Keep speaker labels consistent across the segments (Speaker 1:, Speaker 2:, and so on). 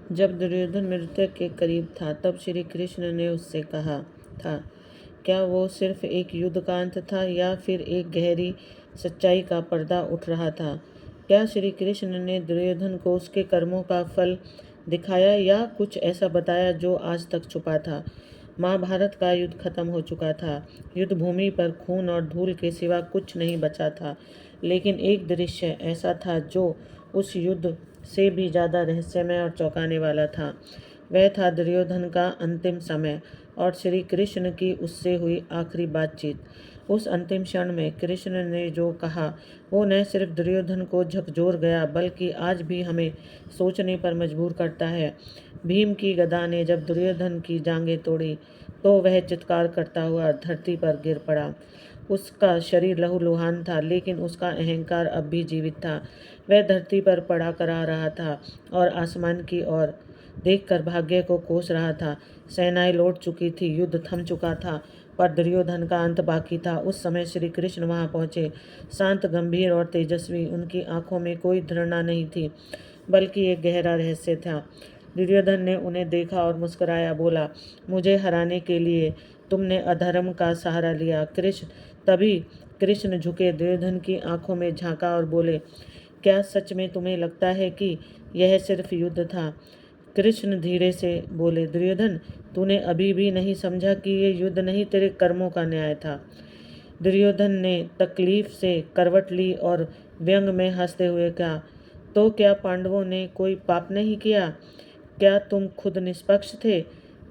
Speaker 1: जब दुर्योधन मृत्यु के करीब था तब श्री कृष्ण ने उससे कहा था, क्या वो सिर्फ एक युद्ध का अंत था या फिर एक गहरी सच्चाई का पर्दा उठ रहा था? क्या श्री कृष्ण ने दुर्योधन को उसके कर्मों का फल दिखाया या कुछ ऐसा बताया जो आज तक छुपा था? महाभारत का युद्ध खत्म हो चुका था। युद्ध भूमि पर खून और धूल के सिवा कुछ नहीं बचा था, लेकिन एक दृश्य ऐसा था जो उस युद्ध से भी ज्यादा रहस्यमय और चौंकाने वाला था। वह था दुर्योधन का अंतिम समय और श्री कृष्ण की उससे हुई आखिरी बातचीत। उस अंतिम क्षण में कृष्ण ने जो कहा वो न सिर्फ दुर्योधन को झकझोर गया बल्कि आज भी हमें सोचने पर मजबूर करता है। भीम की गदा ने जब दुर्योधन की जांघें तोड़ी तो वह चित्कार करता हुआ धरती पर गिर पड़ा। उसका शरीर लहूलुहान था, लेकिन उसका अहंकार अब भी जीवित था। वह धरती पर पड़ा करा रहा था और आसमान की ओर देखकर भाग्य को कोस रहा था। सेनाएं लौट चुकी थी, युद्ध थम चुका था, पर दुर्योधन का अंत बाकी था। उस समय श्री कृष्ण वहां पहुंचे, शांत, गंभीर और तेजस्वी। उनकी आंखों में कोई घृणा नहीं थी, बल्कि एक गहरा रहस्य था। दुर्योधन ने उन्हें देखा और मुस्कुराया, बोला, मुझे हराने के लिए तुमने अधर्म का सहारा लिया। तभी कृष्ण झुके, दुर्योधन की आंखों में झांका और बोले, क्या सच में तुम्हें लगता है कि यह सिर्फ युद्ध था? कृष्ण धीरे से बोले, दुर्योधन, तूने अभी भी नहीं समझा कि ये युद्ध नहीं, तेरे कर्मों का न्याय था। दुर्योधन ने तकलीफ से करवट ली और व्यंग में हंसते हुए कहा, तो क्या पांडवों ने कोई पाप नहीं किया? क्या तुम खुद निष्पक्ष थे?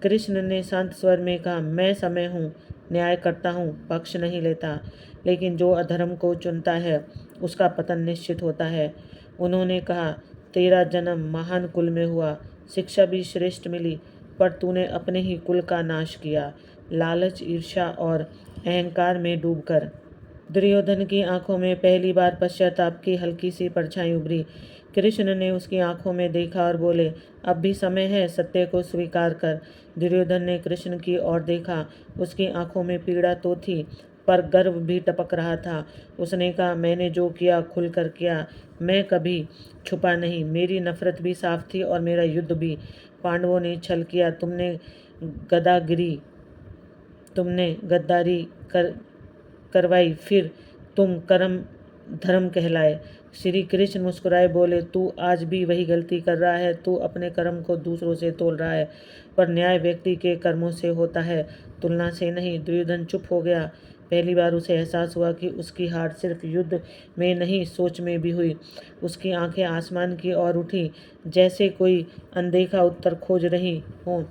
Speaker 1: कृष्ण ने शांत स्वर में कहा, मैं समय हूँ, न्याय करता हूँ, पक्ष नहीं लेता, लेकिन जो अधर्म को चुनता है उसका पतन निश्चित होता है। उन्होंने कहा, तेरा जन्म महान कुल में हुआ, शिक्षा भी श्रेष्ठ मिली, पर तूने अपने ही कुल का नाश किया, लालच, ईर्ष्या और अहंकार में डूबकर। दुर्योधन की आंखों में पहली बार पश्चाताप की हल्की सी परछाई उभरी। कृष्ण ने उसकी आंखों में देखा और बोले, अब भी समय है, सत्य को स्वीकार कर। दुर्योधन ने कृष्ण की ओर देखा। उसकी आंखों में पीड़ा तो थी, पर गर्व भी टपक रहा था। उसने कहा, मैंने जो किया खुलकर किया, मैं कभी छुपा नहीं। मेरी नफरत भी साफ थी और मेरा युद्ध भी। पांडवों ने छल किया, गदागिरी तुमने गद्दारी करवाई, फिर तुम कर्म धर्म कहलाए। श्री कृष्ण मुस्कुराए, बोले, तू आज भी वही गलती कर रहा है। तू अपने कर्म को दूसरों से तोल रहा है, पर न्याय व्यक्ति के कर्मों से होता है, तुलना से नहीं। दुर्योधन चुप हो गया। पहली बार उसे एहसास हुआ कि उसकी हार सिर्फ युद्ध में नहीं, सोच में भी हुई। उसकी आंखें आसमान की ओर उठी, जैसे कोई अनदेखा उत्तर खोज रही हो।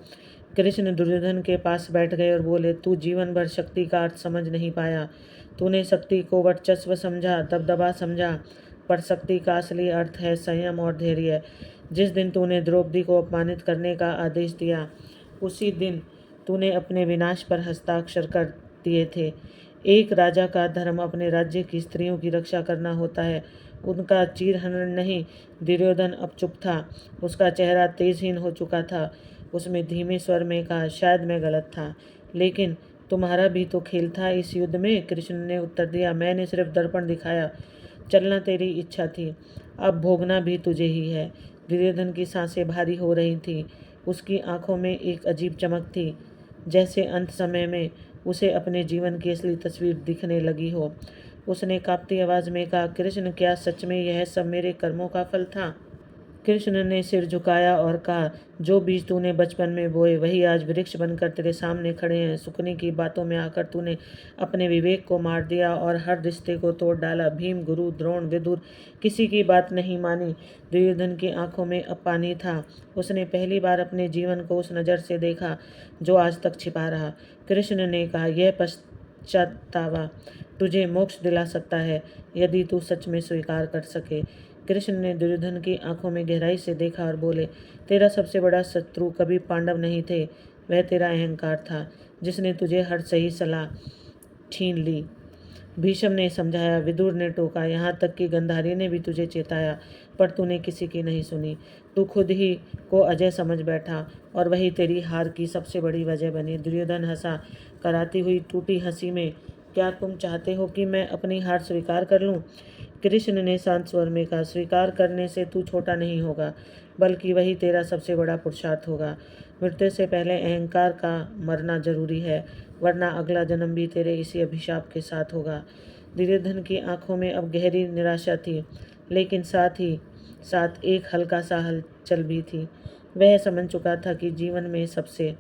Speaker 1: कृष्ण दुर्योधन के पास बैठ गए और बोले, तू जीवन भर शक्ति का अर्थ समझ नहीं पाया। तूने शक्ति को वर्चस्व समझा, दबदबा समझा, पर शक्ति का असली अर्थ है संयम और धैर्य। जिस दिन तूने द्रौपदी को अपमानित करने का आदेश दिया, उसी दिन तूने अपने विनाश पर हस्ताक्षर कर दिए थे। एक राजा का धर्म अपने राज्य की स्त्रियों की रक्षा करना होता है, उनका चीरहरण नहीं। दुर्योधन अब चुप था। उसका चेहरा तेजहीन हो चुका था। उसमें धीमे स्वर में कहा, शायद मैं गलत था, लेकिन तुम्हारा भी तो खेल था इस युद्ध में। कृष्ण ने उत्तर दिया, मैंने सिर्फ दर्पण दिखाया, चलना तेरी इच्छा थी, अब भोगना भी तुझे ही है। दुर्योधन की सांसें भारी हो रही थी। उसकी आंखों में एक अजीब चमक थी, जैसे अंत समय में उसे अपने जीवन की असली तस्वीर दिखने लगी हो। उसने कांपती आवाज में कहा, कृष्ण, क्या सच में यह सब मेरे कर्मों का फल था? कृष्ण ने सिर झुकाया और कहा, जो बीज तूने बचपन में बोए वही आज वृक्ष बनकर तेरे सामने खड़े हैं। सुकनी की बातों में आकर तूने अपने विवेक को मार दिया और हर रिश्ते को तोड़ डाला। भीम, गुरु, द्रोण, विदुर, किसी की बात नहीं मानी। दुर्योधन की आंखों में अब पानी था। उसने पहली बार अपने जीवन को उस नज़र से देखा जो आज तक छिपा रहा। कृष्ण ने कहा, यह पश्चातावा तुझे मोक्ष दिला सकता है, यदि तू सच में स्वीकार कर सके। कृष्ण ने दुर्योधन की आंखों में गहराई से देखा और बोले, तेरा सबसे बड़ा शत्रु कभी पांडव नहीं थे, वह तेरा अहंकार था, जिसने तुझे हर सही सलाह छीन ली। भीष्म ने समझाया, विदुर ने टोका, यहाँ तक कि गांधारी ने भी तुझे चेताया, पर तूने किसी की नहीं सुनी। तू खुद ही को अजय समझ बैठा और वही तेरी हार की सबसे बड़ी वजह बनी। दुर्योधन हंसा, कराती हुई टूटी हंसी में, क्या तुम चाहते हो कि मैं अपनी हार स्वीकार कर लूं? कृष्ण ने शांत स्वर में कहा, स्वीकार करने से तू छोटा नहीं होगा, बल्कि वही तेरा सबसे बड़ा पुरुषार्थ होगा। मृत्यु से पहले अहंकार का मरना जरूरी है, वरना अगला जन्म भी तेरे इसी अभिशाप के साथ होगा। दुर्योधन की आंखों में अब गहरी निराशा थी, लेकिन साथ ही साथ एक हल्का सा हलचल भी थी। वह समझ चुका था कि जीवन में सबसे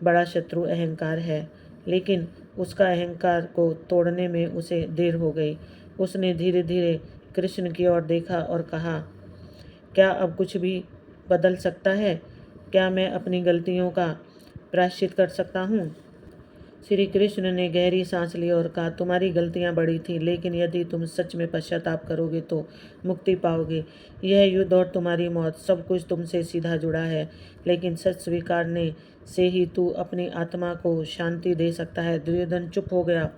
Speaker 1: बड़ा शत्रु अहंकार है, लेकिन उसका अहंकार को तोड़ने में उसे देर हो गई। उसने धीरे धीरे कृष्ण की ओर देखा और कहा, क्या अब कुछ भी बदल सकता है? क्या मैं अपनी गलतियों का प्रायश्चित कर सकता हूँ? श्री कृष्ण ने गहरी सांस ली और कहा, तुम्हारी गलतियां बड़ी थी, लेकिन यदि तुम सच में पश्चाताप करोगे तो मुक्ति पाओगे। यह युद्ध और तुम्हारी मौत सब कुछ तुमसे सीधा जुड़ा है, लेकिन सच स्वीकारने से ही तू अपनी आत्मा को शांति दे सकता है। दुर्योधन चुप हो गया।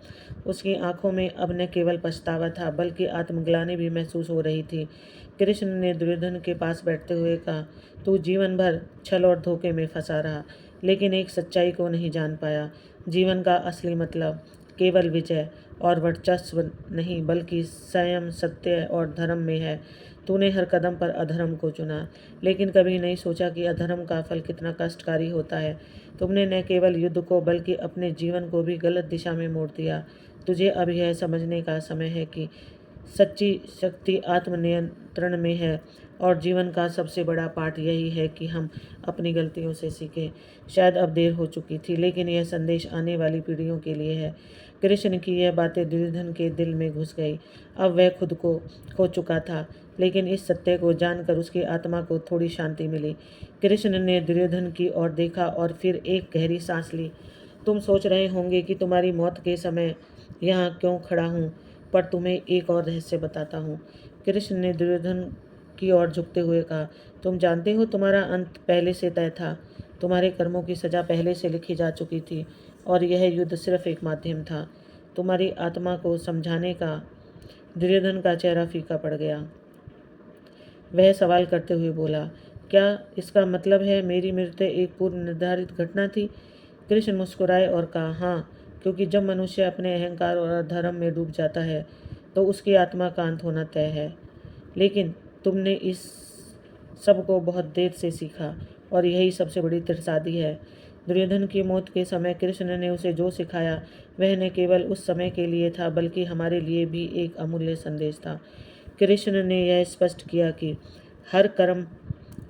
Speaker 1: उसकी आंखों में अब न केवल पछतावा था, बल्कि आत्मग्लानि भी महसूस हो रही थी। कृष्ण ने दुर्योधन के पास बैठते हुए कहा, तू जीवन भर छल और धोखे में फंसा रहा, लेकिन एक सच्चाई को नहीं जान पाया। जीवन का असली मतलब केवल विजय और वर्चस्व नहीं, बल्कि संयम, सत्य और धर्म में है। तूने हर कदम पर अधर्म को चुना, लेकिन कभी नहीं सोचा कि अधर्म का फल कितना कष्टकारी होता है। तुमने न केवल युद्ध को बल्कि अपने जीवन को भी गलत दिशा में मोड़ दिया। तुझे अब यह समझने का समय है कि सच्ची शक्ति आत्मनियंत्रण में है, और जीवन का सबसे बड़ा पाठ यही है कि हम अपनी गलतियों से सीखें। शायद अब देर हो चुकी थी, लेकिन यह संदेश आने वाली पीढ़ियों के लिए है। कृष्ण की यह बातें दुर्योधन के दिल में घुस गई। अब वह खुद को खो चुका था, लेकिन इस सत्य को जानकर उसकी आत्मा को थोड़ी शांति मिली। कृष्ण ने दुर्योधन की ओर देखा और फिर एक गहरी सांस ली। तुम सोच रहे होंगे कि तुम्हारी मौत के समय यहाँ क्यों खड़ा हूँ, पर तुम्हें एक और रहस्य बताता हूँ। कृष्ण ने दुर्योधन की ओर झुकते हुए कहा, तुम जानते हो तुम्हारा अंत पहले से तय था। तुम्हारे कर्मों की सजा पहले से लिखी जा चुकी थी, और यह युद्ध सिर्फ एक माध्यम था तुम्हारी आत्मा को समझाने का। दुर्योधन का चेहरा फीका पड़ गया। वह सवाल करते हुए बोला, क्या इसका मतलब है मेरी मृत्यु एक पूर्व निर्धारित घटना थी? कृष्ण मुस्कुराए और कहा, हाँ, क्योंकि जब मनुष्य अपने अहंकार और अधर्म में डूब जाता है तो उसकी आत्मा का अंत होना तय है। लेकिन तुमने इस सब को बहुत देर से सीखा, और यही सबसे बड़ी त्रसादी है। दुर्योधन की मौत के समय कृष्ण ने उसे जो सिखाया वह न केवल उस समय के लिए था, बल्कि हमारे लिए भी एक अमूल्य संदेश था। कृष्ण ने यह स्पष्ट किया कि हर कर्म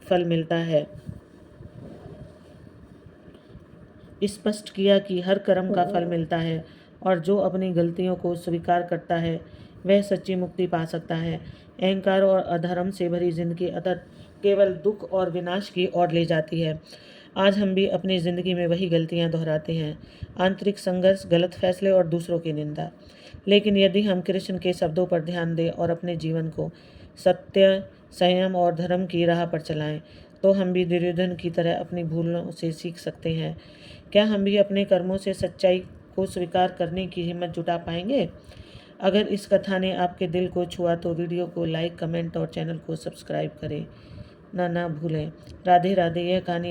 Speaker 1: फल मिलता है स्पष्ट किया कि हर कर्म का फल मिलता है, और जो अपनी गलतियों को स्वीकार करता है वह सच्ची मुक्ति पा सकता है। अहंकार और अधर्म से भरी जिंदगी अतः केवल दुख और विनाश की ओर ले जाती है। आज हम भी अपनी ज़िंदगी में वही गलतियां दोहराते हैं, आंतरिक संघर्ष, गलत फैसले और दूसरों की निंदा। लेकिन यदि हम कृष्ण के शब्दों पर ध्यान दें और अपने जीवन को सत्य, संयम और धर्म की राह पर चलाएं, तो हम भी दुर्योधन की तरह अपनी भूलों से सीख सकते हैं। क्या हम भी अपने कर्मों से सच्चाई को स्वीकार करने की हिम्मत जुटा पाएंगे? अगर इस कथा ने आपके दिल को छुआ तो वीडियो को लाइक, कमेंट और चैनल को सब्सक्राइब करें ना भूलें। राधे राधे। यह कहानी